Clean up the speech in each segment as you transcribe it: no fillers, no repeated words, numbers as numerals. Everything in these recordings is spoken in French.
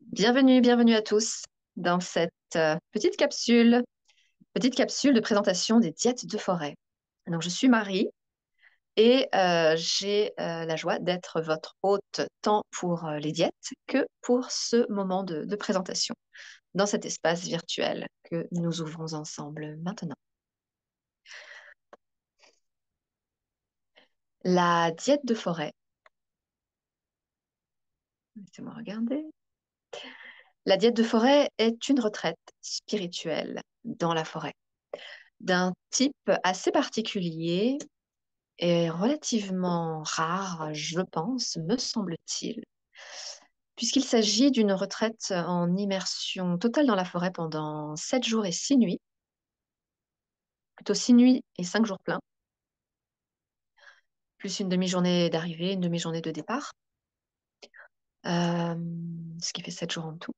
Bienvenue à tous dans cette petite capsule de présentation des diètes de forêt. Donc, je suis Marie et j'ai la joie d'être votre hôte tant pour les diètes que pour ce moment de présentation dans cet espace virtuel que nous ouvrons ensemble maintenant. La diète de forêt, laissez-moi regarder. La diète de forêt est une retraite spirituelle dans la forêt d'un type assez particulier est relativement rare, je pense, me semble-t-il, puisqu'il s'agit d'une retraite en immersion totale dans la forêt pendant 7 jours et 6 nuits, plutôt 6 nuits et 5 jours pleins, plus une demi-journée d'arrivée, une demi-journée de départ, euh, ce qui fait 7 jours en tout.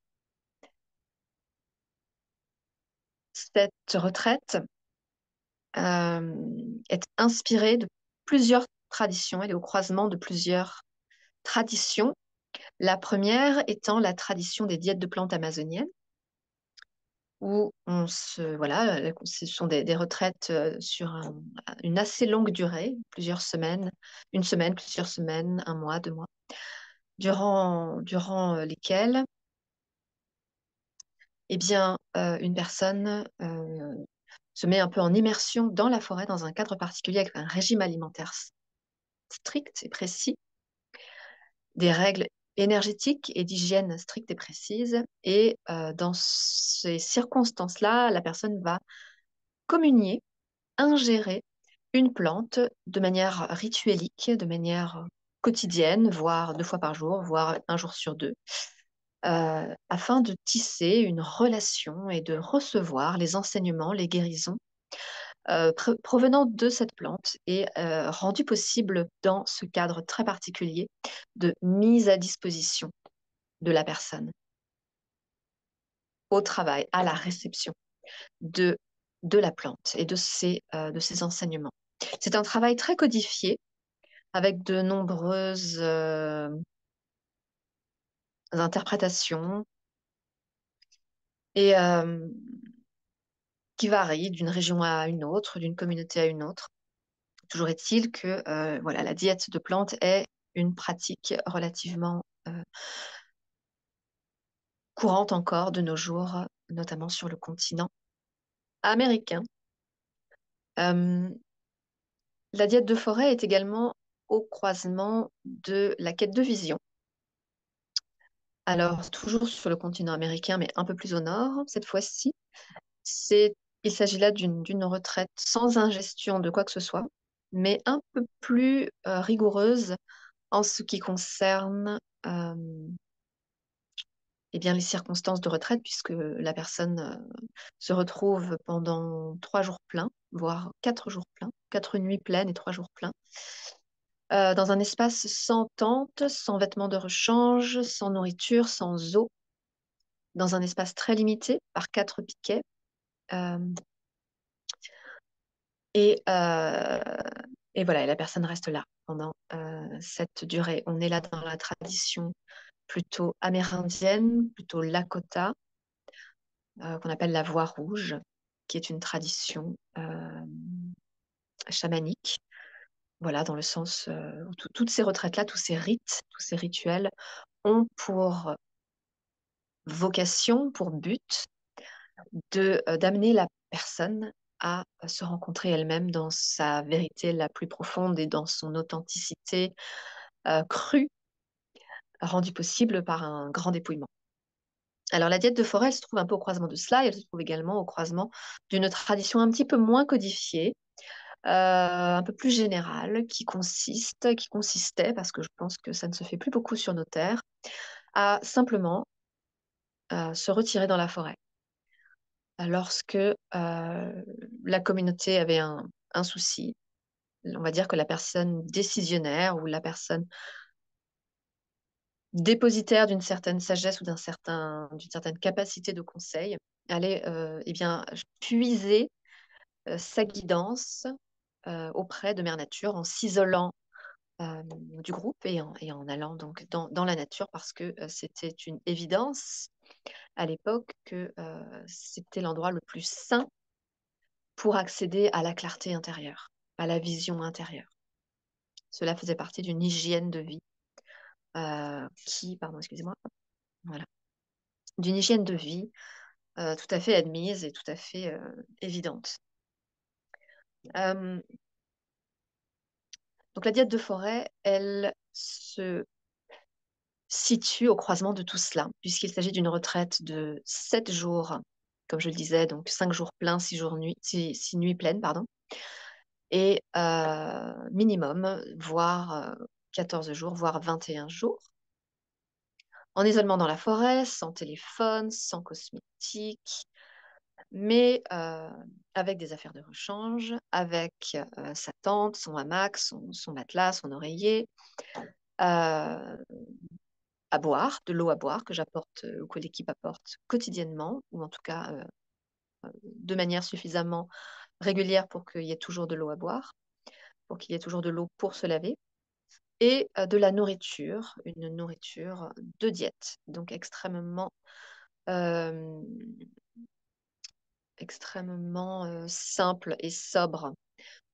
Cette retraite est inspirée de plusieurs traditions, elle est au croisement de plusieurs traditions. La première étant la tradition des diètes de plantes amazoniennes, où ce sont des retraites sur une assez longue durée, plusieurs semaines, une semaine, plusieurs semaines, un mois, 2 mois, durant lesquelles, eh bien, une personne se met un peu en immersion dans la forêt, dans un cadre particulier, avec un régime alimentaire strict et précis, des règles énergétiques et d'hygiène strictes et précises. Et dans ces circonstances-là, la personne va communier, ingérer une plante de manière rituelique, de manière quotidienne, voire 2 fois par jour, voire un jour sur deux, afin de tisser une relation et de recevoir les enseignements, les guérisons provenant de cette plante et rendu possible dans ce cadre très particulier de mise à disposition de la personne au travail, à la réception de, de la plante et de ses enseignements. C'est un travail très codifié avec de nombreuses interprétations et qui varient d'une région à une autre, d'une communauté à une autre. Toujours est-il que voilà, la diète de plantes est une pratique relativement courante encore de nos jours, notamment sur le continent américain. Euh, la diète de forêt est également au croisement de la quête de vision. Alors, toujours sur le continent américain, mais un peu plus au nord, cette fois-ci, c'est, il s'agit là d'une retraite sans ingestion de quoi que ce soit, mais un peu plus rigoureuse en ce qui concerne eh bien, les circonstances de retraite, puisque la personne se retrouve pendant 3 jours pleins, voire 4 jours pleins, 4 nuits pleines et 3 jours pleins, dans un espace sans tente, sans vêtements de rechange, sans nourriture, sans eau, dans un espace très limité par 4 piquets. euh, et, euh, et voilà, et la personne reste là pendant cette durée. On est là dans la tradition plutôt amérindienne, plutôt Lakota, qu'on appelle la voie rouge, qui est une tradition chamanique. Voilà, dans le sens où toutes ces retraites-là, tous ces rites, tous ces rituels ont pour vocation, pour but d'amener la personne à se rencontrer elle-même dans sa vérité la plus profonde et dans son authenticité crue, rendue possible par un grand dépouillement. Alors, la diète de forêt, elle se trouve un peu au croisement de cela, et elle se trouve également au croisement d'une tradition un petit peu moins codifiée, un peu plus générale, qui consistait, parce que je pense que ça ne se fait plus beaucoup sur nos terres, à simplement se retirer dans la forêt. Lorsque la communauté avait un souci, on va dire que la personne décisionnaire ou la personne dépositaire d'une certaine sagesse ou d'une certaine capacité de conseil allait eh bien, puiser sa guidance auprès de Mère Nature en s'isolant du groupe et en allant donc dans la nature parce que c'était une évidence à l'époque que c'était l'endroit le plus sain pour accéder à la clarté intérieure, à la vision intérieure. Cela faisait partie d'une hygiène de vie pardon, excusez-moi, voilà, d'une hygiène de vie tout à fait admise et tout à fait évidente. Euh, donc la diète de forêt, elle se situe au croisement de tout cela, puisqu'il s'agit d'une retraite de 7 jours, comme je le disais, donc 5 jours pleins, 6 jours nuits, 6 nuits pleines, pardon, et minimum, voire 14 jours, voire 21 jours, en isolement dans la forêt, sans téléphone, sans cosmétiques, mais avec des affaires de rechange, avec sa tente, son hamac, son matelas, son oreiller, euh, à boire, de l'eau à boire que j'apporte ou que l'équipe apporte quotidiennement, ou en tout cas de manière suffisamment régulière pour qu'il y ait toujours de l'eau à boire, pour qu'il y ait toujours de l'eau pour se laver, et de la nourriture, une nourriture de diète, donc euh, extrêmement simple et sobre.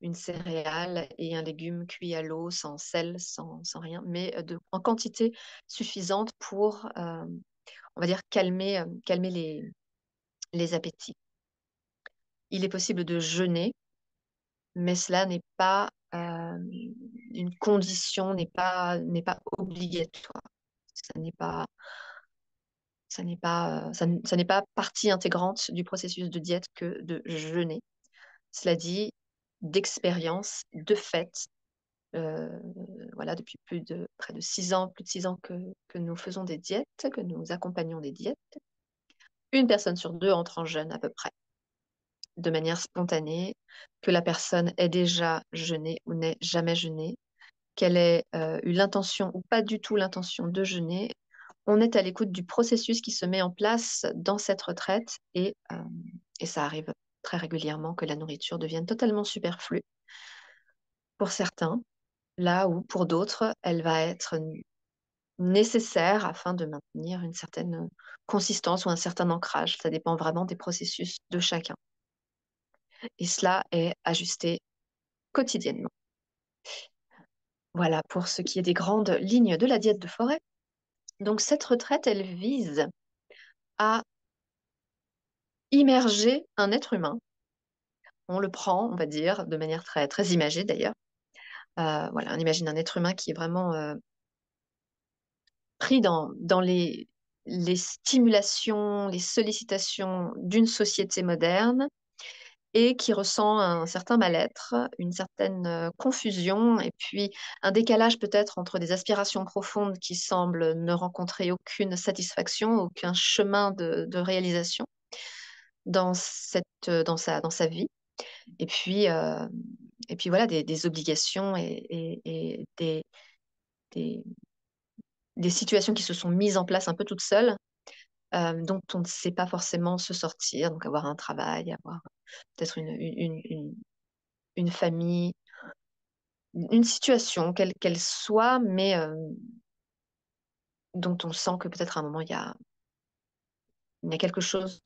Une céréale et un légume cuit à l'eau, sans sel, sans rien, mais en quantité suffisante pour, on va dire, calmer les appétits. Il est possible de jeûner, mais cela n'est pas une condition, n'est pas obligatoire. Ça n'est pas, ça n'est pas partie intégrante du processus de diète que de jeûner. Cela dit, d'expérience, de fait, euh, voilà, depuis près de 6 ans, plus de 6 ans que nous faisons des diètes, que nous accompagnons des diètes. Une personne sur deux entre en jeûne à peu près, de manière spontanée, que la personne ait déjà jeûné ou n'ait jamais jeûné, qu'elle ait eu l'intention ou pas du tout l'intention de jeûner. On est à l'écoute du processus qui se met en place dans cette retraite et ça arrive très régulièrement que la nourriture devienne totalement superflue pour certains, là où pour d'autres, elle va être nécessaire afin de maintenir une certaine consistance ou un certain ancrage. Ça dépend vraiment des processus de chacun. Et cela est ajusté quotidiennement. Voilà pour ce qui est des grandes lignes de la diète de forêt. Donc cette retraite, elle vise à immerger un être humain. On le prend, on va dire, de manière très, très imagée d'ailleurs. Voilà, on imagine un être humain qui est vraiment pris dans les stimulations, les sollicitations d'une société moderne et qui ressent un certain mal-être, une certaine confusion et puis un décalage peut-être entre des aspirations profondes qui semblent ne rencontrer aucune satisfaction, aucun chemin de réalisation dans sa vie. Et puis, euh, et puis voilà, des obligations et des, des situations qui se sont mises en place un peu toutes seules, dont on ne sait pas forcément se sortir. Donc avoir un travail, avoir peut-être une famille, une situation, quelle qu'elle soit, mais dont on sent que peut-être à un moment, il y a quelque chose,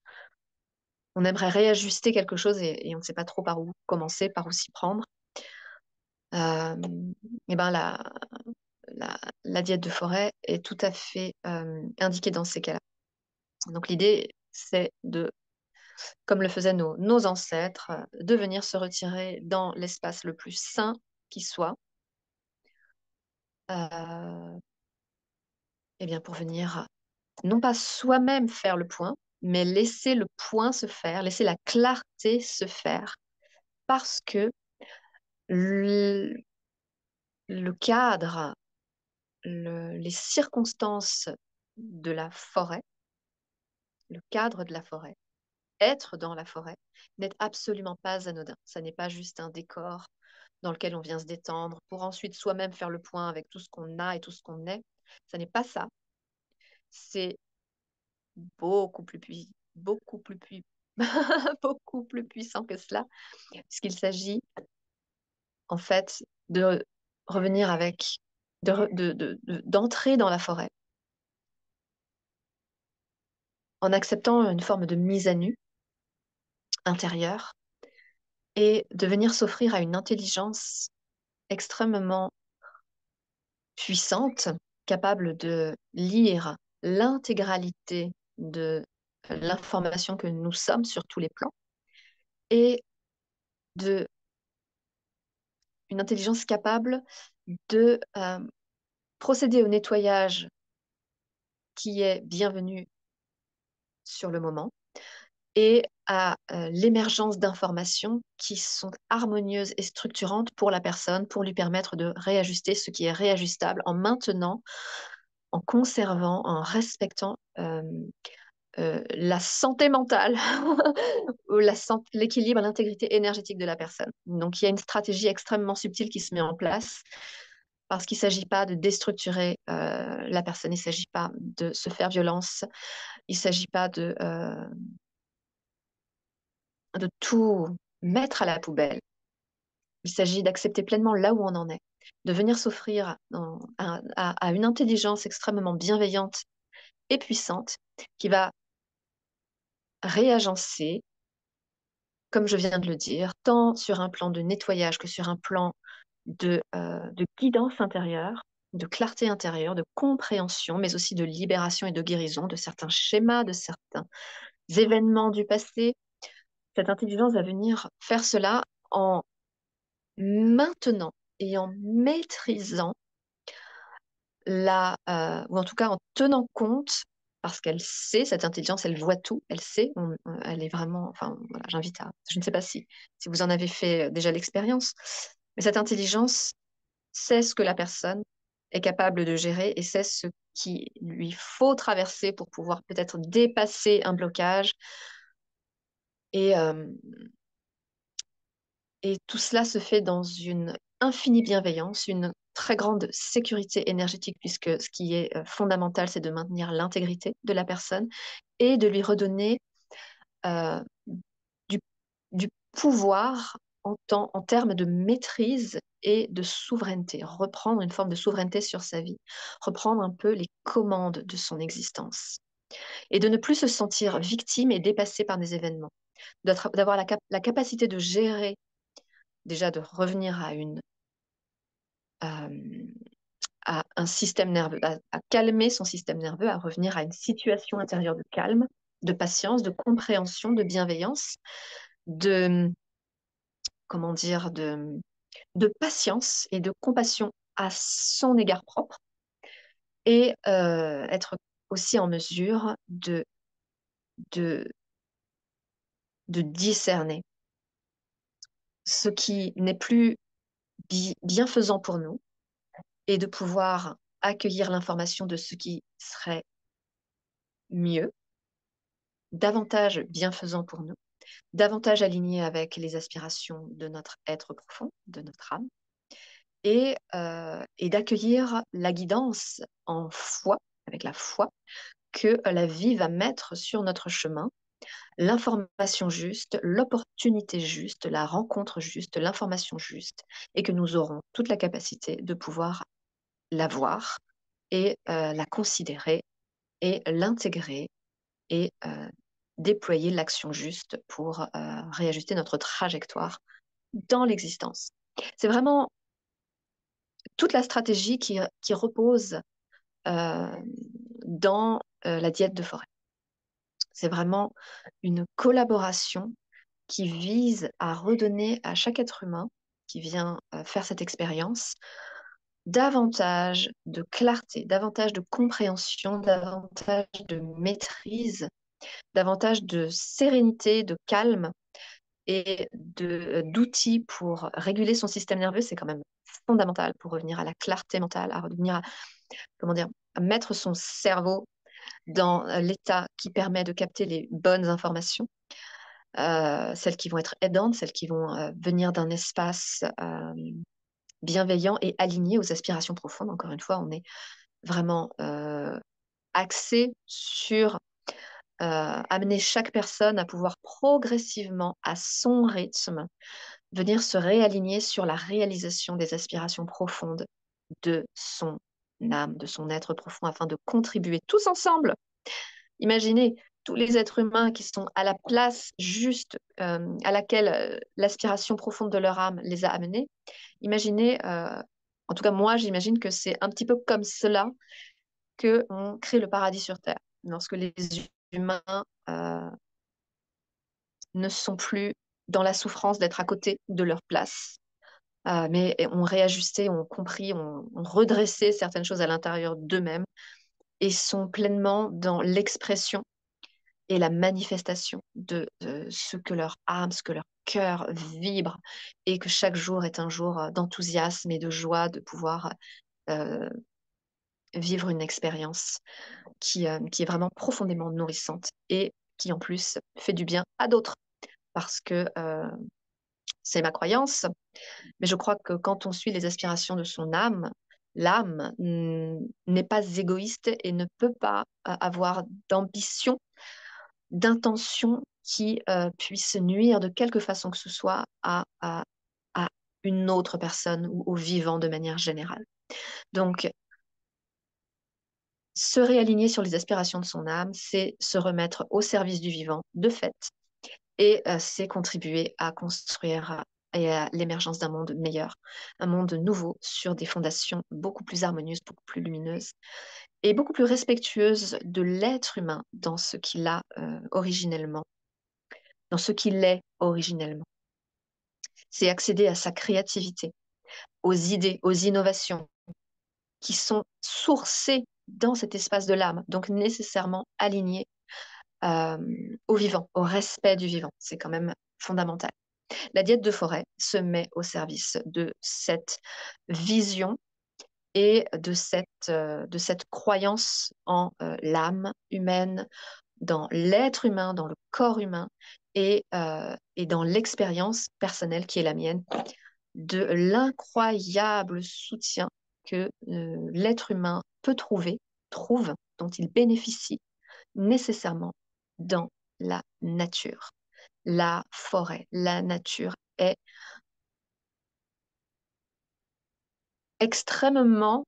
on aimerait réajuster quelque chose et on ne sait pas trop par où commencer, par où s'y prendre. Euh, et ben la diète de forêt est tout à fait indiquée dans ces cas-là. Donc l'idée, c'est de, comme le faisaient nos ancêtres, de venir se retirer dans l'espace le plus sain qui soit, et bien pour venir non pas soi-même faire le point, mais laisser le point se faire, laisser la clarté se faire, parce que le, le cadre, les circonstances de la forêt, le cadre de la forêt, être dans la forêt, n'est absolument pas anodin. Ça n'est pas juste un décor dans lequel on vient se détendre pour ensuite soi-même faire le point avec tout ce qu'on a et tout ce qu'on est. Ça n'est pas ça. C'est beaucoup plus, beaucoup plus puissant que cela, puisqu'il s'agit en fait de revenir avec, d'entrer dans la forêt en acceptant une forme de mise à nu intérieure et de venir s'offrir à une intelligence extrêmement puissante, capable de lire l'intégralité de l'information que nous sommes sur tous les plans et de une intelligence capable de procéder au nettoyage qui est bienvenu sur le moment et à l'émergence d'informations qui sont harmonieuses et structurantes pour la personne, pour lui permettre de réajuster ce qui est réajustable en maintenant, en conservant, en respectant la santé mentale ou l'équilibre, l'intégrité énergétique de la personne. Donc il y a une stratégie extrêmement subtile qui se met en place parce qu'il ne s'agit pas de déstructurer la personne, il ne s'agit pas de se faire violence, il ne s'agit pas de tout mettre à la poubelle. Il s'agit d'accepter pleinement là où on en est, de venir s'offrir à une intelligence extrêmement bienveillante et puissante qui va réagencer, comme je viens de le dire, tant sur un plan de nettoyage que sur un plan de guidance intérieure, de clarté intérieure, de compréhension, mais aussi de libération et de guérison de certains schémas, de certains événements du passé. Cette intelligence va venir faire cela en maintenant et en maîtrisant ou en tout cas en tenant compte, parce qu'elle sait, cette intelligence, elle voit tout, elle sait, elle est vraiment, enfin voilà, je ne sais pas si vous en avez fait déjà l'expérience, mais cette intelligence sait ce que la personne est capable de gérer et sait ce qu'il lui faut traverser pour pouvoir peut-être dépasser un blocage. Et, euh, et tout cela se fait dans une infinie bienveillance, une très grande sécurité énergétique, puisque ce qui est fondamental, c'est de maintenir l'intégrité de la personne et de lui redonner euh, du, du pouvoir en termes de maîtrise et de souveraineté, reprendre une forme de souveraineté sur sa vie, reprendre un peu les commandes de son existence et de ne plus se sentir victime et dépassé par des événements, d'avoir la capacité de gérer, déjà de revenir euh, à un système nerveux, à calmer son système nerveux, à revenir à une situation intérieure de calme, de patience, de compréhension, de bienveillance, de, comment dire, de patience et de compassion à son égard propre et être aussi en mesure de, de discerner ce qui n'est plus bienfaisant pour nous et de pouvoir accueillir l'information de ce qui serait mieux, davantage bienfaisant pour nous, davantage aligné avec les aspirations de notre être profond, de notre âme, et d'accueillir la guidance en foi, avec la foi, que la vie va mettre sur notre chemin, l'information juste, l'opportunité juste, la rencontre juste, l'information juste, et que nous aurons toute la capacité de pouvoir la voir et la considérer et l'intégrer et déployer l'action juste pour réajuster notre trajectoire dans l'existence. C'est vraiment toute la stratégie qui repose euh, dans la diète de forêt. C'est vraiment une collaboration qui vise à redonner à chaque être humain qui vient faire cette expérience davantage de clarté, davantage de compréhension, davantage de maîtrise, davantage de sérénité, de calme et d'outils pour réguler son système nerveux. C'est quand même fondamental pour revenir à la clarté mentale, à revenir à, comment dire, à mettre son cerveau dans l'état qui permet de capter les bonnes informations, celles qui vont être aidantes, celles qui vont venir d'un espace bienveillant et aligné aux aspirations profondes. Encore une fois, on est vraiment axé sur amener chaque personne à pouvoir progressivement, à son rythme, venir se réaligner sur la réalisation des aspirations profondes de son âme, de son être profond, afin de contribuer tous ensemble. Imaginez tous les êtres humains qui sont à la place juste à laquelle l'aspiration profonde de leur âme les a amenés. Imaginez, en tout cas moi j'imagine que c'est un petit peu comme cela que on crée le paradis sur Terre. Lorsque les humains euh, ne sont plus dans la souffrance d'être à côté de leur place, mais ont réajusté, ont compris, ont redressé certaines choses à l'intérieur d'eux-mêmes et sont pleinement dans l'expression et la manifestation de ce que leur âme, ce que leur cœur vibre, et que chaque jour est un jour d'enthousiasme et de joie de pouvoir euh, vivre une expérience qui est vraiment profondément nourrissante et qui en plus fait du bien à d'autres. Parce que c'est ma croyance, mais je crois que quand on suit les aspirations de son âme, l'âme n'est pas égoïste et ne peut pas avoir d'ambition, d'intention qui puisse nuire de quelque façon que ce soit à une autre personne ou au vivant de manière générale. Donc, se réaligner sur les aspirations de son âme, c'est se remettre au service du vivant, de fait, et c'est contribuer à construire et à l'émergence d'un monde meilleur, un monde nouveau sur des fondations beaucoup plus harmonieuses, beaucoup plus lumineuses et beaucoup plus respectueuses de l'être humain dans ce qu'il a originellement, dans ce qu'il est originellement. C'est accéder à sa créativité, aux idées, aux innovations qui sont sourcées dans cet espace de l'âme, donc nécessairement alignées euh, au vivant, au respect du vivant. C'est quand même fondamental. La diète de forêt se met au service de cette vision et de cette croyance en l'âme humaine, dans l'être humain, dans le corps humain et dans l'expérience personnelle qui est la mienne, de l'incroyable soutien que l'être humain peut trouver, trouve, dont il bénéficie nécessairement dans la nature. La forêt, la nature est extrêmement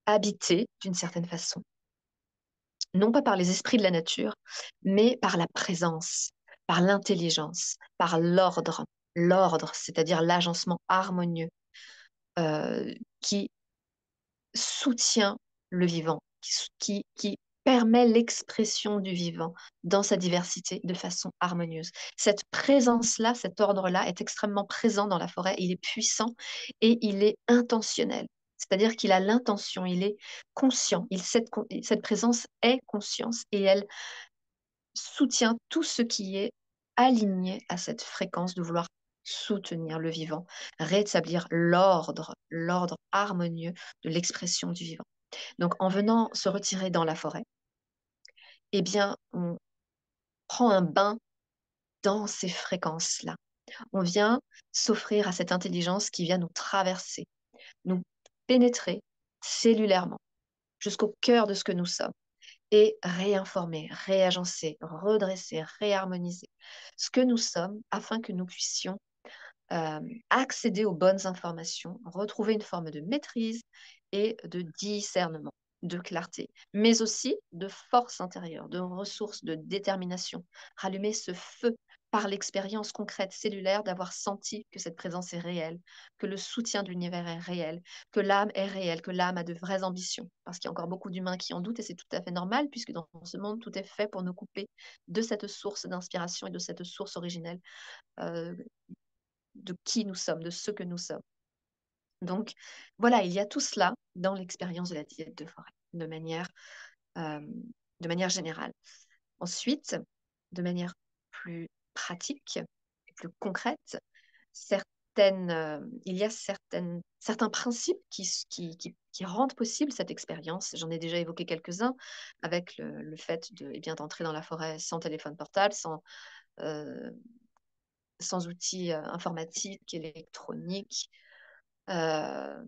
habitée d'une certaine façon, non pas par les esprits de la nature, mais par la présence, par l'intelligence, par l'ordre, l'ordre, c'est-à-dire l'agencement harmonieux euh, qui soutient le vivant, qui permet l'expression du vivant dans sa diversité de façon harmonieuse. Cette présence-là, cet ordre-là est extrêmement présent dans la forêt, il est puissant et il est intentionnel. C'est-à-dire qu'il a l'intention, il est conscient. Cette présence est conscience et elle soutient tout ce qui est aligné à cette fréquence de vouloir soutenir le vivant, rétablir l'ordre, l'ordre harmonieux de l'expression du vivant. Donc, en venant se retirer dans la forêt, eh bien, on prend un bain dans ces fréquences-là. On vient s'offrir à cette intelligence qui vient nous traverser, nous pénétrer cellulairement jusqu'au cœur de ce que nous sommes et réinformer, réagencer, redresser, réharmoniser ce que nous sommes afin que nous puissions accéder aux bonnes informations, retrouver une forme de maîtrise et de discernement, de clarté, mais aussi de force intérieure, de ressources, de détermination. Rallumer ce feu par l'expérience concrète cellulaire d'avoir senti que cette présence est réelle, que le soutien de l'univers est réel, que l'âme est réelle, que l'âme a de vraies ambitions. Parce qu'il y a encore beaucoup d'humains qui en doutent et c'est tout à fait normal puisque dans ce monde, tout est fait pour nous couper de cette source d'inspiration et de cette source originelle euh, de qui nous sommes, de ce que nous sommes. Donc voilà, il y a tout cela dans l'expérience de la diète de forêt, euh, de manière générale. Ensuite, de manière plus pratique, plus concrète, il y a certains principes qui rendent possible cette expérience. J'en ai déjà évoqué quelques-uns avec le fait eh bien, d'entrer dans la forêt sans téléphone portable, euh, sans outils informatiques, électroniques, euh,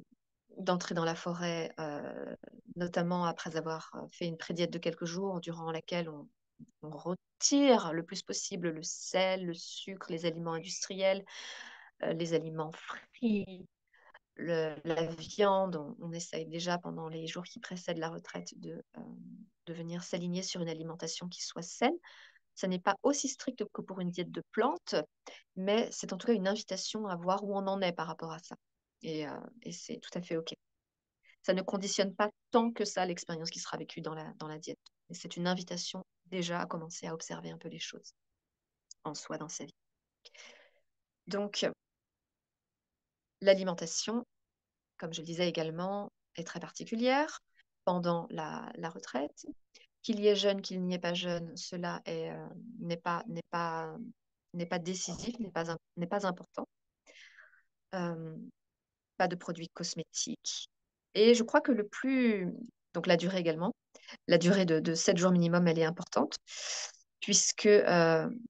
d'entrer dans la forêt, notamment après avoir fait une prédiète de quelques jours, durant laquelle on retire le plus possible le sel, le sucre, les aliments industriels, les aliments frits, la viande. On essaye déjà pendant les jours qui précèdent la retraite de venir s'aligner sur une alimentation qui soit saine. Ça n'est pas aussi strict que pour une diète de plantes, mais c'est en tout cas une invitation à voir où on en est par rapport à ça. Et c'est tout à fait OK. Ça ne conditionne pas tant que ça l'expérience qui sera vécue dans la diète. Mais c'est une invitation déjà à commencer à observer un peu les choses en soi dans sa vie. Donc, l'alimentation, comme je le disais également, est très particulière pendant la retraite. Qu'il y ait jeune, qu'il n'y ait pas jeune, cela n'est pas, n'est pas décisif, n'est pas important. Euh, Pas de produits cosmétiques. Et je crois que donc la durée également, la durée de 7 jours minimum, elle est importante, puisque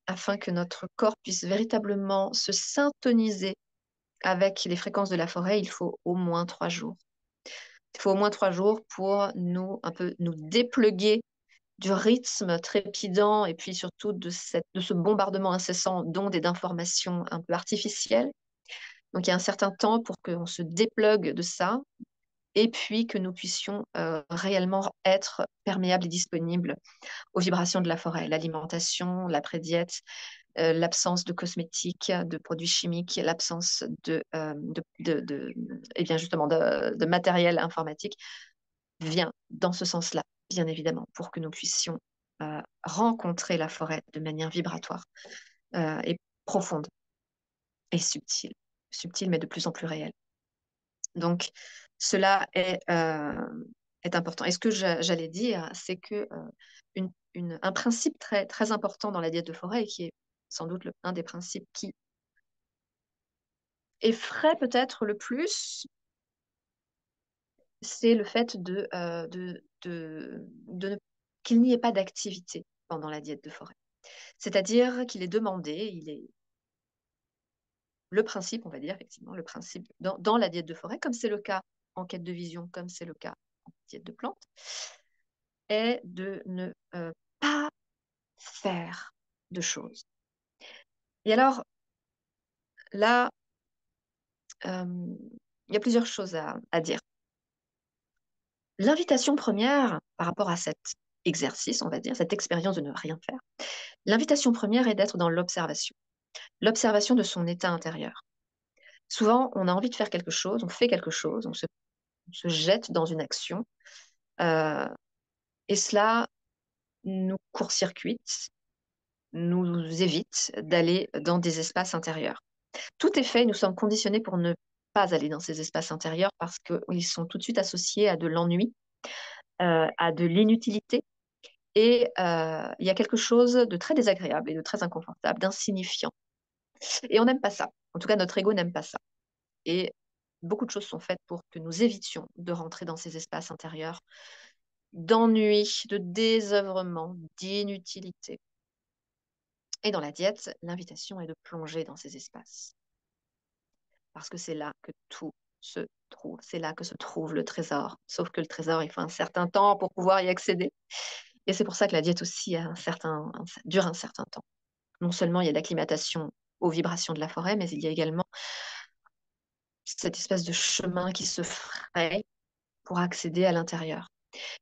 afin que notre corps puisse véritablement se syntoniser avec les fréquences de la forêt, il faut au moins 3 jours. Il faut au moins 3 jours pour un peu nous dépluguer du rythme trépidant et puis surtout de ce bombardement incessant d'ondes et d'informations un peu artificielles. Donc il y a un certain temps pour qu'on se déplugue de ça et puis que nous puissions réellement être perméables et disponibles aux vibrations de la forêt, l'alimentation, l'après-diète, l'absence de cosmétiques, de produits chimiques, l'absence eh bien justement de matériel informatique vient dans ce sens-là, bien évidemment, pour que nous puissions rencontrer la forêt de manière vibratoire et profonde et subtile. Subtile, mais de plus en plus réelle. Donc, cela est important. Et ce que j'allais dire, c'est que un principe très, très important dans la diète de forêt, et qui est sans doute un des principes qui effraie peut-être le plus, c'est le fait qu'il n'y ait pas d'activité pendant la diète de forêt. C'est-à-dire qu'il est demandé, le principe, on va dire effectivement, le principe dans la diète de forêt, comme c'est le cas en quête de vision, comme c'est le cas en diète de plantes, est de ne pas faire de choses. Et alors, là, il y a plusieurs choses à dire. L'invitation première par rapport à cet exercice, on va dire, cette expérience de ne rien faire, l'invitation première est d'être dans l'observation de son état intérieur. Souvent, on a envie de faire quelque chose, on fait quelque chose, on se jette dans une action, euh, et cela nous court-circuite, nous évite d'aller dans des espaces intérieurs. Tout est fait, nous sommes conditionnés pour ne pas aller dans ces espaces intérieurs parce qu'ils sont tout de suite associés à de l'ennui, à de l'inutilité. Et il y a quelque chose de très désagréable et de très inconfortable, d'insignifiant. Et on n'aime pas ça. En tout cas, notre ego n'aime pas ça. Et beaucoup de choses sont faites pour que nous évitions de rentrer dans ces espaces intérieurs d'ennui, de désœuvrement, d'inutilité. Et dans la diète, l'invitation est de plonger dans ces espaces. Parce que c'est là que tout se trouve. C'est là que se trouve le trésor. Sauf que le trésor, il faut un certain temps pour pouvoir y accéder. Et c'est pour ça que la diète aussi dure un certain temps. Non seulement il y a l'acclimatation aux vibrations de la forêt, mais il y a également cette espèce de chemin qui se fraye pour accéder à l'intérieur.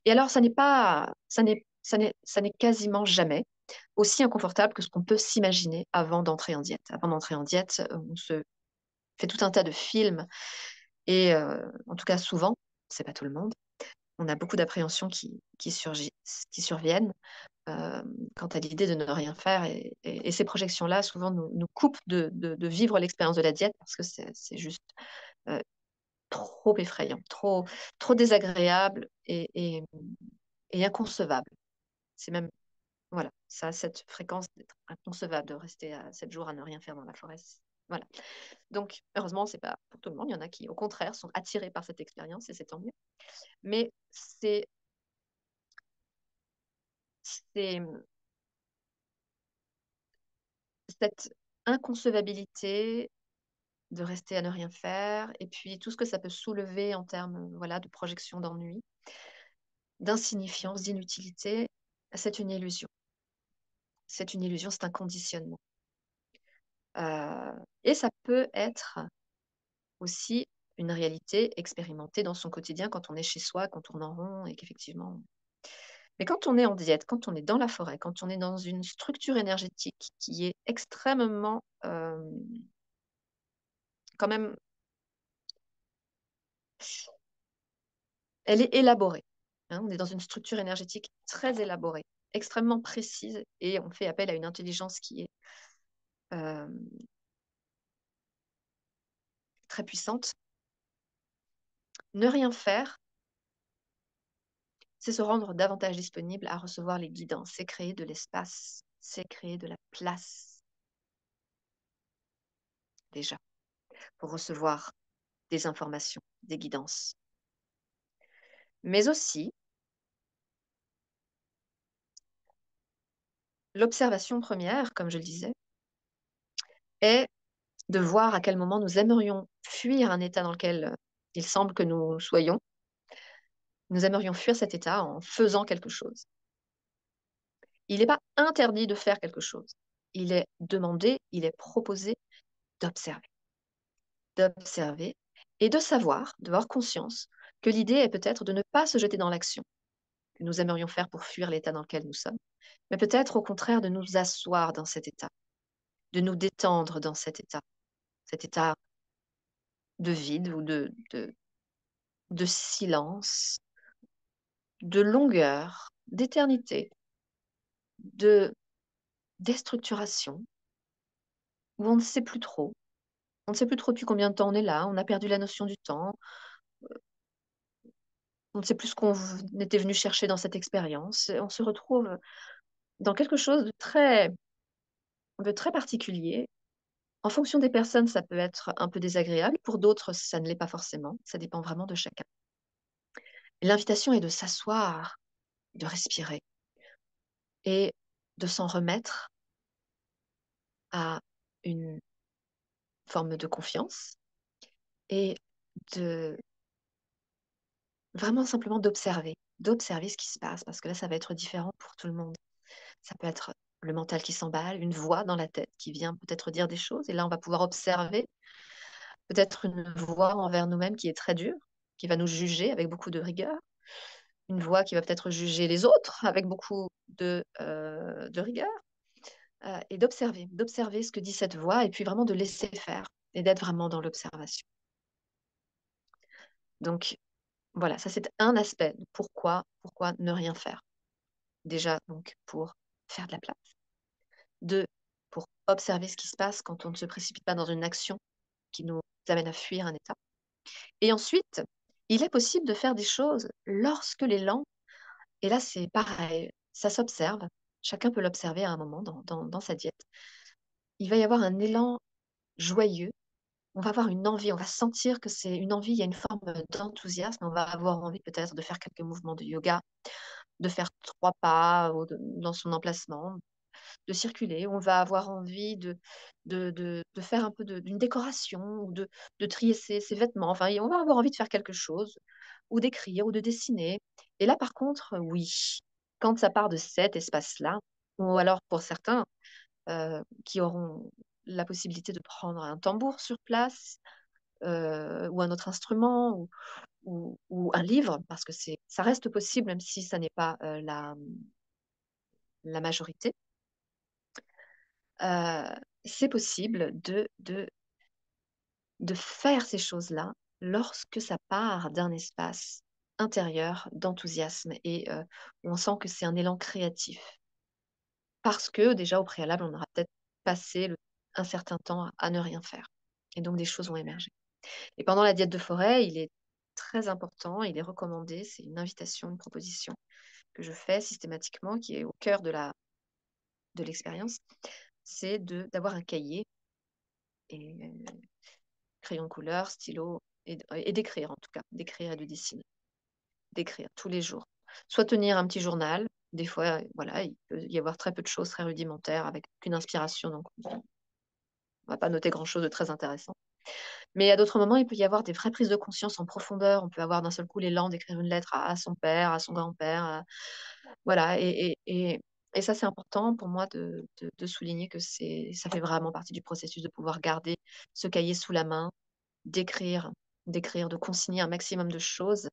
Et alors, ça n'est quasiment jamais aussi inconfortable que ce qu'on peut s'imaginer avant d'entrer en diète. Avant d'entrer en diète, on se fait tout un tas de films et en tout cas souvent, c'est pas tout le monde, on a beaucoup d'appréhensions qui surviennent euh, quant à l'idée de ne rien faire et ces projections-là souvent nous coupent de vivre l'expérience de la diète parce que c'est juste euh, trop effrayant, trop désagréable et inconcevable. C'est même, voilà, ça a cette fréquence d'être inconcevable de rester à 7 jours à ne rien faire dans la forêt. Voilà. Donc, heureusement, c'est pas pour tout le monde. Il y en a qui, au contraire, sont attirés par cette expérience et c'est tant mieux. Mais c'est cette inconcevabilité de rester à ne rien faire et puis tout ce que ça peut soulever en termes, voilà, de projection d'ennui, d'insignifiance, d'inutilité, c'est une illusion. c'est une illusion, c'est un conditionnement. Et ça peut être aussi une réalité expérimentée dans son quotidien quand on est chez soi, quand on tourne en rond et qu'effectivement. Mais quand on est en diète, quand on est dans la forêt, quand on est dans une structure énergétique qui est extrêmement, quand même, elle est élaborée, hein. On est dans une structure énergétique très élaborée, extrêmement précise, et on fait appel à une intelligence qui est très puissante. Ne rien faire, c'est se rendre davantage disponible à recevoir les guidances, c'est créer de l'espace, c'est créer de la place, déjà, pour recevoir des informations, des guidances. Mais aussi, l'observation première, comme je le disais, est de voir à quel moment nous aimerions fuir un état dans lequel il semble que nous soyons. Nous aimerions fuir cet état en faisant quelque chose. Il n'est pas interdit de faire quelque chose. Il est demandé, il est proposé d'observer. D'observer et de savoir, d'avoir conscience que l'idée est peut-être de ne pas se jeter dans l'action que nous aimerions faire pour fuir l'état dans lequel nous sommes, mais peut-être au contraire de nous asseoir dans cet état, de nous détendre dans cet état de vide ou de silence, de longueur, d'éternité, de déstructuration, où on ne sait plus trop. On ne sait plus trop depuis combien de temps on est là, on a perdu la notion du temps, on ne sait plus ce qu'on était venu chercher dans cette expérience. On se retrouve dans quelque chose de très particulier. En fonction des personnes, ça peut être un peu désagréable. Pour d'autres, ça ne l'est pas forcément. Ça dépend vraiment de chacun. L'invitation est de s'asseoir, de respirer et de s'en remettre à une forme de confiance et de vraiment simplement d'observer ce qui se passe, parce que là, ça va être différent pour tout le monde. Ça peut être le mental qui s'emballe, une voix dans la tête qui vient peut-être dire des choses, et là, on va pouvoir observer peut-être une voix envers nous-mêmes qui est très dure, qui va nous juger avec beaucoup de rigueur, une voix qui va peut-être juger les autres avec beaucoup de rigueur, et d'observer ce que dit cette voix, et puis vraiment de laisser faire, et d'être vraiment dans l'observation. Donc, voilà, ça c'est un aspect de pourquoi ne rien faire. Déjà, donc, pour faire de la place. Deux, pour observer ce qui se passe quand on ne se précipite pas dans une action qui nous amène à fuir un état. Et ensuite, il est possible de faire des choses lorsque l'élan, et là c'est pareil, ça s'observe, chacun peut l'observer à un moment dans sa diète, il va y avoir un élan joyeux, on va avoir une envie, on va sentir que c'est une envie, il y a une forme d'enthousiasme, on va avoir envie peut-être de faire quelques mouvements de yoga, de faire 3 pas dans son emplacement, de circuler, on va avoir envie de faire un peu d'une décoration ou de trier ses vêtements. Enfin, on va avoir envie de faire quelque chose, ou d'écrire, ou de dessiner. Et là, par contre, oui, quand ça part de cet espace-là, ou alors pour certains qui auront la possibilité de prendre un tambour sur place, ou un autre instrument, ou un livre, parce que ça reste possible, même si ça n'est pas la majorité. C'est possible de faire ces choses-là lorsque ça part d'un espace intérieur d'enthousiasme et où on sent que c'est un élan créatif. Parce que déjà au préalable, on aura peut-être passé un certain temps à ne rien faire. Et donc des choses vont émerger. Et pendant la diète de forêt, il est très important, il est recommandé, c'est une invitation, une proposition que je fais systématiquement, qui est au cœur de l'expérience, c'est d'avoir un cahier et crayon de couleur, stylo, et d'écrire en tout cas, d'écrire et de dessiner, d'écrire tous les jours. Soit tenir un petit journal, des fois, voilà, il peut y avoir très peu de choses très rudimentaires avec aucune inspiration, donc on va pas noter grand-chose de très intéressant. Mais à d'autres moments, il peut y avoir des vraies prises de conscience en profondeur. On peut avoir d'un seul coup l'élan d'écrire une lettre à son père, à son grand-père, voilà, et Et ça, c'est important pour moi de souligner que ça fait vraiment partie du processus de pouvoir garder ce cahier sous la main, d'écrire, de consigner un maximum de choses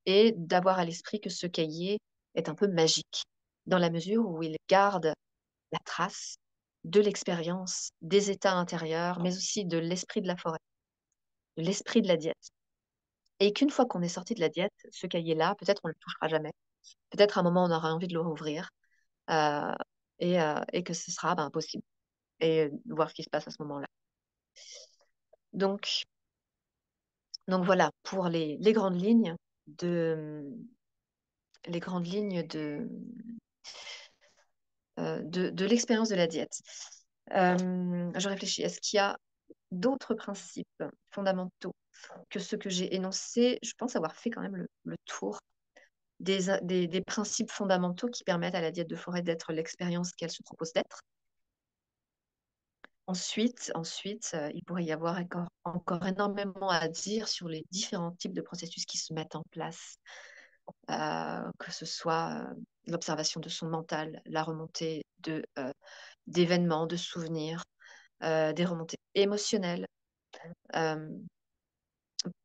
et d'avoir à l'esprit que ce cahier est un peu magique, dans la mesure où il garde la trace de l'expérience, des états intérieurs, mais aussi de l'esprit de la forêt, de l'esprit de la diète. Et qu'une fois qu'on est sorti de la diète, ce cahier-là, peut-être on ne le touchera jamais. Peut-être à un moment, on aura envie de le rouvrir euh, et que ce sera possible et voir ce qui se passe à ce moment-là. Donc, donc voilà pour les grandes lignes de, les grandes lignes de l'expérience de la diète. Je réfléchis, est-ce qu'il y a d'autres principes fondamentaux que ceux que j'ai énoncés? Je pense avoir fait quand même le tour des principes fondamentaux qui permettent à la diète de forêt d'être l'expérience qu'elle se propose d'être. Ensuite, il pourrait y avoir encore énormément à dire sur les différents types de processus qui se mettent en place, que ce soit l'observation de son mental, la remontée d'événements, de souvenirs, des remontées émotionnelles. Euh,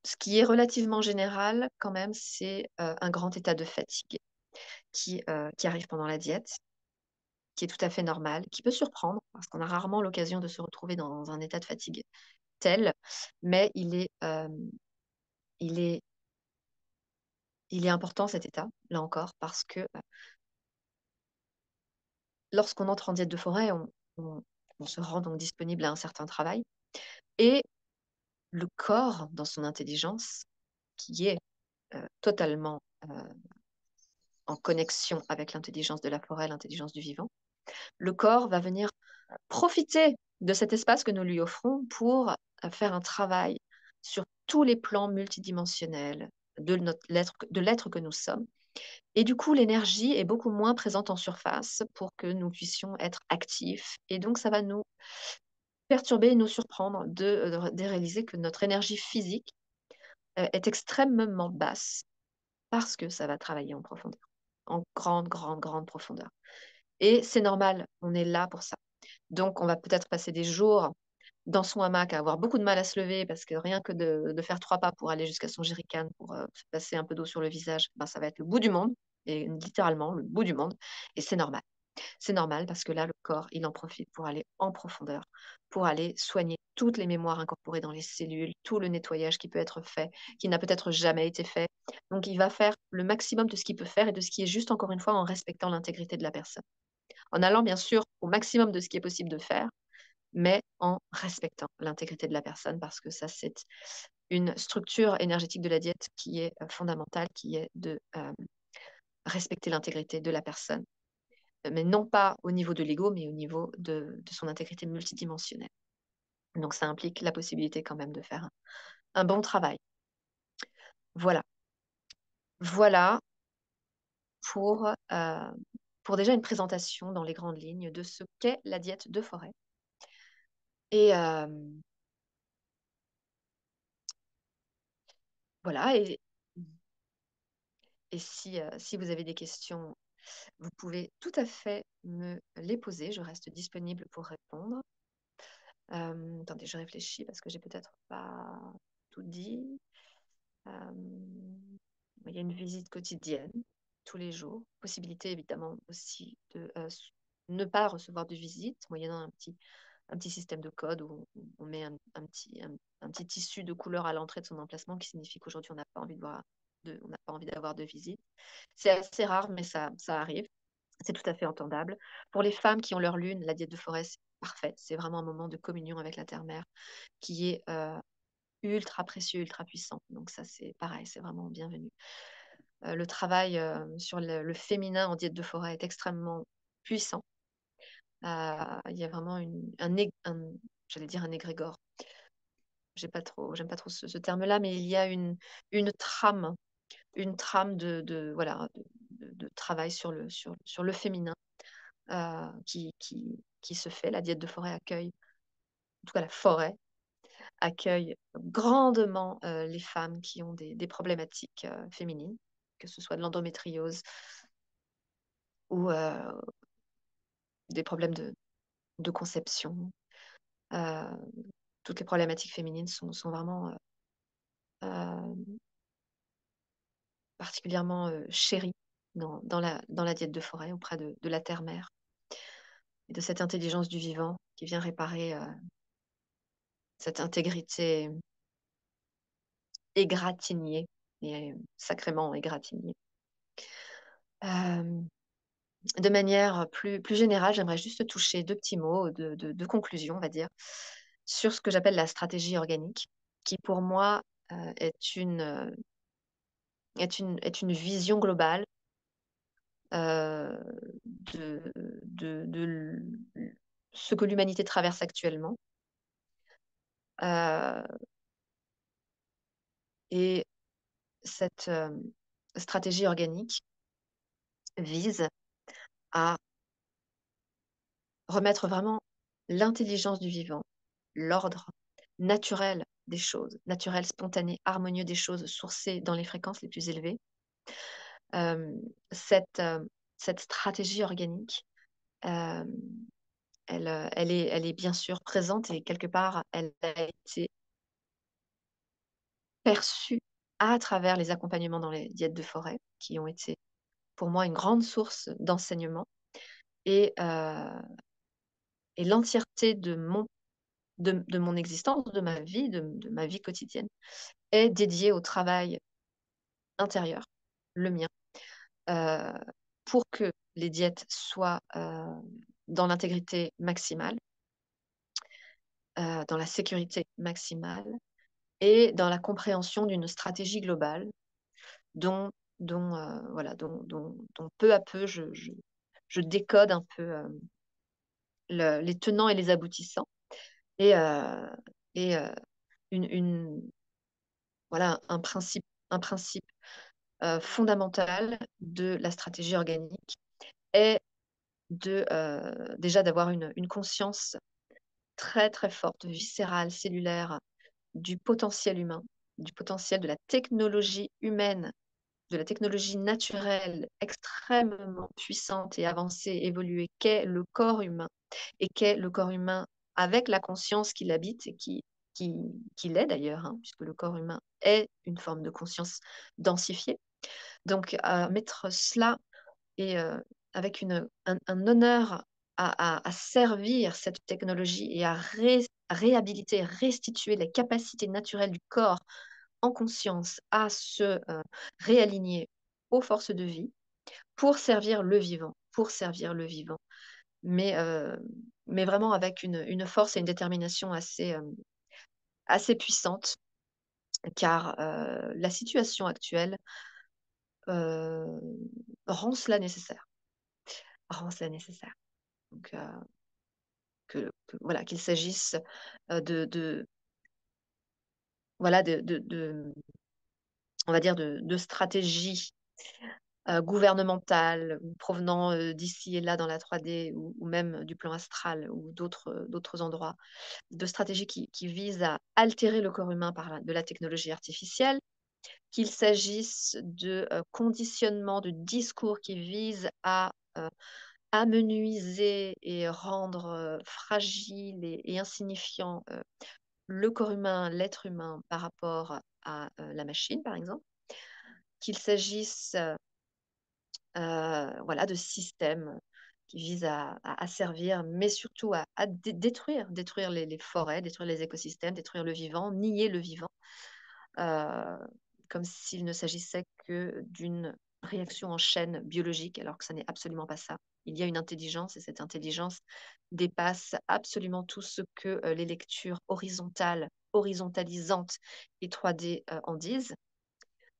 Ce qui est relativement général quand même, c'est un grand état de fatigue qui arrive pendant la diète, qui est tout à fait normal, qui peut surprendre, parce qu'on a rarement l'occasion de se retrouver dans un état de fatigue tel, mais il est, il est important cet état, là encore, parce que lorsqu'on entre en diète de forêt, on se rend donc disponible à un certain travail, et le corps, dans son intelligence, qui est totalement en connexion avec l'intelligence de la forêt, l'intelligence du vivant, le corps va venir profiter de cet espace que nous lui offrons pour faire un travail sur tous les plans multidimensionnels de l'être que nous sommes. Et du coup, l'énergie est beaucoup moins présente en surface pour que nous puissions être actifs. Et donc, ça va nous perturber et nous surprendre de réaliser que notre énergie physique est extrêmement basse parce que ça va travailler en profondeur, en grande, grande, grande profondeur. Et c'est normal, on est là pour ça. Donc, on va peut-être passer des jours dans son hamac à avoir beaucoup de mal à se lever parce que rien que de faire 3 pas pour aller jusqu'à son jerrycan pour se passer un peu d'eau sur le visage, ça va être le bout du monde, et littéralement le bout du monde. Et c'est normal. C'est normal parce que là, le corps, il en profite pour aller en profondeur, pour aller soigner toutes les mémoires incorporées dans les cellules, tout le nettoyage qui peut être fait, qui n'a peut-être jamais été fait. Donc, il va faire le maximum de ce qu'il peut faire et de ce qui est juste, encore une fois, en respectant l'intégrité de la personne. En allant, bien sûr, au maximum de ce qui est possible de faire, mais en respectant l'intégrité de la personne, parce que ça, c'est une structure énergétique de la diète qui est fondamentale, qui est de respecter l'intégrité de la personne, mais non pas au niveau de l'ego, mais au niveau de son intégrité multidimensionnelle. Donc, ça implique la possibilité quand même de faire un bon travail. Voilà. Voilà pour, euh, pour déjà une présentation dans les grandes lignes de ce qu'est la diète de forêt. Et voilà. Et si vous avez des questions, vous pouvez tout à fait me les poser. Je reste disponible pour répondre. Attendez, je réfléchis parce que j'ai peut-être pas tout dit. Euh, il y a une visite quotidienne tous les jours. Possibilité évidemment aussi de ne pas recevoir de visite, moyennant un petit système de code où on met un petit tissu de couleur à l'entrée de son emplacement qui signifie qu'aujourd'hui on n'a pas envie on n'a pas envie d'avoir de visite. C'est assez rare, mais ça arrive. C'est tout à fait entendable. Pour les femmes qui ont leur lune, la diète de forêt, c'est parfait. C'est vraiment un moment de communion avec la terre-mère qui est ultra précieux, ultra puissant. Donc ça, c'est pareil, c'est vraiment bienvenu. Le travail sur le féminin en diète de forêt est extrêmement puissant. Il y a vraiment j'allais dire un égrégore. J'aime pas trop ce terme-là, mais il y a une trame, voilà, de travail sur le féminin qui se fait. La diète de forêt accueille, en tout cas la forêt, accueille grandement les femmes qui ont des problématiques féminines, que ce soit de l'endométriose ou des problèmes de conception. Euh, Toutes les problématiques féminines sont vraiment euh, particulièrement chéries dans la diète de forêt auprès de la terre-mère et de cette intelligence du vivant qui vient réparer cette intégrité égratignée et sacrément égratignée. Euh, de manière plus générale, j'aimerais juste toucher deux petits mots de conclusion, on va dire, sur ce que j'appelle la stratégie organique, qui pour moi est une vision globale euh, de ce que l'humanité traverse actuellement. Euh, et cette stratégie organique vise à remettre vraiment l'intelligence du vivant, l'ordre naturel des choses, naturel, spontané, harmonieux des choses, sourcées dans les fréquences les plus élevées. Euh, cette, euh, cette stratégie organique, euh, elle est bien sûr présente et quelque part, elle a été perçue à travers les accompagnements dans les diètes de forêt, qui ont été pour moi une grande source d'enseignement et, et l'entièreté de mon existence, de ma vie quotidienne, est dédiée au travail intérieur, le mien, euh, pour que les diètes soient dans l'intégrité maximale, dans la sécurité maximale et dans la compréhension d'une stratégie globale dont, dont peu à peu je décode un peu les tenants et les aboutissants et, et une, voilà, un principe fondamental de la stratégie organique est déjà d'avoir une conscience très très forte, viscérale, cellulaire, du potentiel humain, du potentiel de la technologie humaine, de la technologie naturelle extrêmement puissante et avancée, évoluée, qu'est le corps humain, et qu'est le corps humain avec la conscience qui l'habite et qui, qui l'est d'ailleurs, hein, puisque le corps humain est une forme de conscience densifiée. Donc, mettre cela et avec un honneur à servir cette technologie et à réhabiliter, restituer les capacités naturelles du corps en conscience à se réaligner aux forces de vie pour servir le vivant, pour servir le vivant. Mais, euh, mais vraiment avec une force et une détermination assez puissante, car la situation actuelle euh, rend cela nécessaire. Rend cela nécessaire. Donc, voilà, qu'il s'agisse de, voilà, on va dire de stratégies gouvernementales ou provenant d'ici et là dans la 3D ou même du plan astral ou d'autres endroits, de stratégies qui visent à altérer le corps humain par de la technologie artificielle, qu'il s'agisse de conditionnement de discours qui visent à amenuiser et rendre fragile et insignifiant le corps humain, l'être humain par rapport à la machine, par exemple, qu'il s'agisse voilà, de systèmes qui visent à servir, mais surtout à détruire les forêts, détruire les écosystèmes, détruire le vivant, nier le vivant, euh, comme s'il ne s'agissait que d'une réaction en chaîne biologique, alors que ça n'est absolument pas ça. Il y a une intelligence et cette intelligence dépasse absolument tout ce que les lectures horizontales, horizontalisantes et 3D en disent.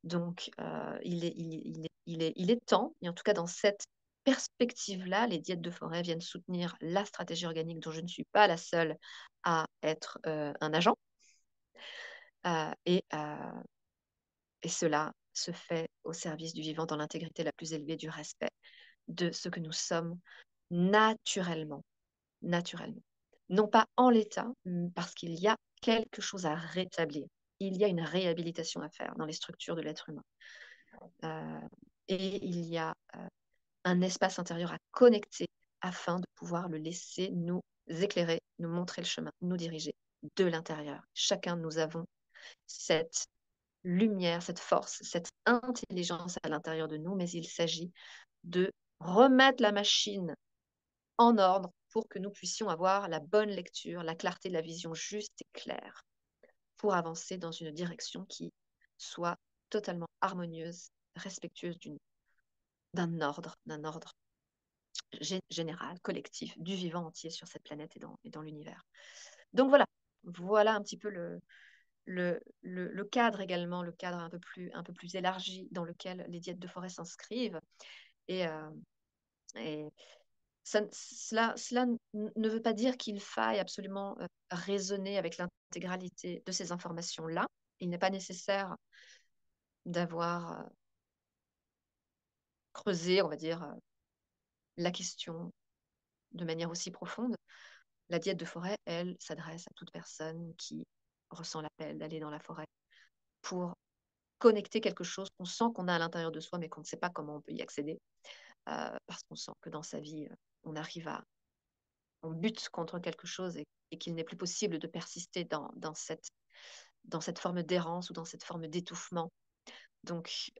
Donc, il est temps, et en tout cas dans cette perspective-là, les diètes de forêt viennent soutenir la stratégie organique dont je ne suis pas la seule à être un agent. Euh, et, euh, et cela se fait au service du vivant dans l'intégrité la plus élevée du respect de ce que nous sommes naturellement, naturellement. Non pas en l'état, parce qu'il y a quelque chose à rétablir. Il y a une réhabilitation à faire dans les structures de l'être humain. Euh, et il y a un espace intérieur à connecter afin de pouvoir le laisser nous éclairer, nous montrer le chemin, nous diriger de l'intérieur. Chacun, nous avons cette lumière, cette force, cette intelligence à l'intérieur de nous, mais il s'agit de remettre la machine en ordre pour que nous puissions avoir la bonne lecture, la clarté de la vision juste et claire, pour avancer dans une direction qui soit totalement harmonieuse, respectueuse d'un ordre général, collectif, du vivant entier sur cette planète et dans l'univers. Donc voilà, voilà un petit peu le cadre également, le cadre un peu plus élargi dans lequel les diètes de forêt s'inscrivent. Et, et cela ne veut pas dire qu'il faille absolument raisonner avec l'intégralité de ces informations-là. Il n'est pas nécessaire d'avoir creusé, on va dire, la question de manière aussi profonde. La diète de forêt, elle, s'adresse à toute personne qui ressent l'appel d'aller dans la forêt pour connecter quelque chose qu'on sent qu'on a à l'intérieur de soi, mais qu'on ne sait pas comment on peut y accéder, parce qu'on sent que dans sa vie, on arrive à on bute contre quelque chose et qu'il n'est plus possible de persister dans cette forme d'errance ou dans cette forme d'étouffement. Donc,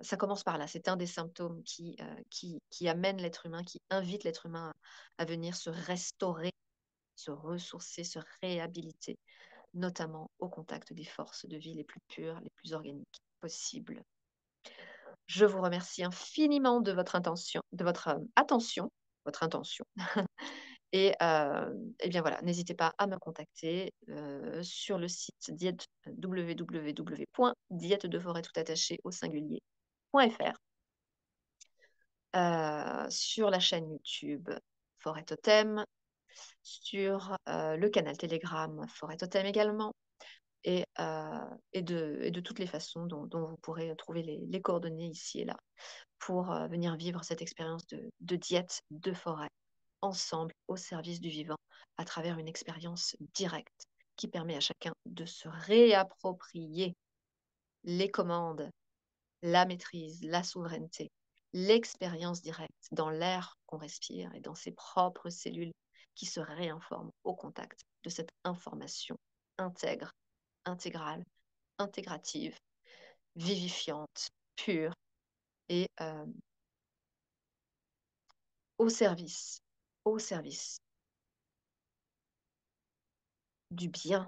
ça commence par là. C'est un des symptômes qui amène l'être humain, qui invite l'être humain à venir se restaurer, se ressourcer, se réhabiliter, notamment au contact des forces de vie les plus pures, les plus organiques possibles. Je vous remercie infiniment de votre intention, de votre intention. Et bien voilà, n'hésitez pas à me contacter sur le site www.diète-de-forêt tout attaché au singulier.fr, sur la chaîne YouTube Forêt Totem, sur le canal Telegram Forêt Totem également, et de toutes les façons dont vous pourrez trouver les coordonnées ici et là pour venir vivre cette expérience de diète de forêt ensemble au service du vivant à travers une expérience directe qui permet à chacun de se réapproprier les commandes, la maîtrise, la souveraineté, l'expérience directe dans l'air qu'on respire et dans ses propres cellules qui se réinforment au contact de cette information intègre, intégrale, intégrative, vivifiante, pure et au service, au service du bien,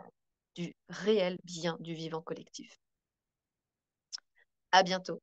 du réel bien du vivant collectif. À bientôt.